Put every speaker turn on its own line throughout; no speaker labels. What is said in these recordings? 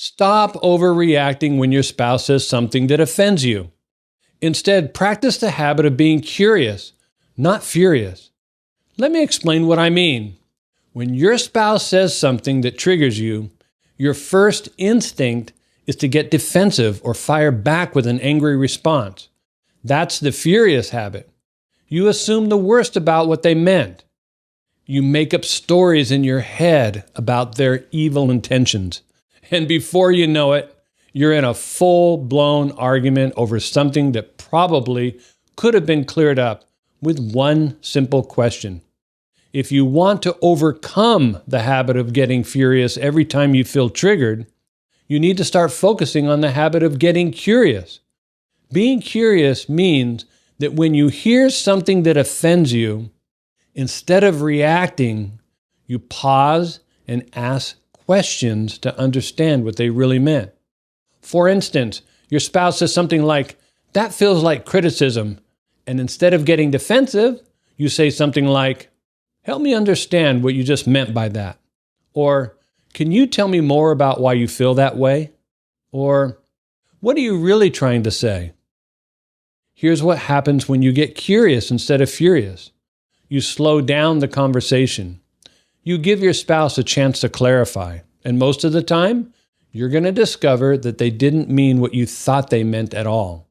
Stop overreacting when your spouse says something that offends you. Instead, practice the habit of being curious, not furious. Let me explain what I mean. When your spouse says something that triggers you, your first instinct is to get defensive or fire back with an angry response. That's the furious habit. You assume the worst about what they meant. You make up stories in your head about their evil intentions. And before you know it, you're in a full-blown argument over something that probably could have been cleared up with one simple question. If you want to overcome the habit of getting furious every time you feel triggered, you need to start focusing on the habit of getting curious. Being curious means that when you hear something that offends you, instead of reacting, you pause and ask questions to understand what they really meant. For instance, your spouse says something like, "That feels like criticism," and instead of getting defensive, you say something like, "Help me understand what you just meant by that." Or, "Can you tell me more about why you feel that way?" Or, "What are you really trying to say?" Here's what happens when you get curious instead of furious. You slow down the conversation. You give your spouse a chance to clarify, and most of the time, you're going to discover that they didn't mean what you thought they meant at all.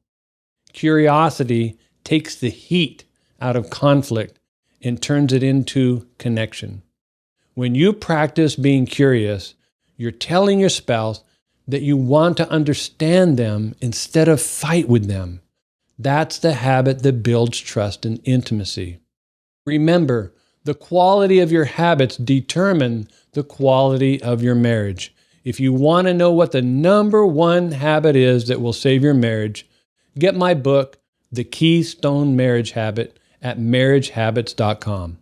Curiosity takes the heat out of conflict and turns it into connection. When you practice being curious, you're telling your spouse that you want to understand them instead of fight with them. That's the habit that builds trust and intimacy. Remember, the quality of your habits determine the quality of your marriage. If you want to know what the number one habit is that will save your marriage, get my book, The Keystone Marriage Habit, at marriagehabits.com.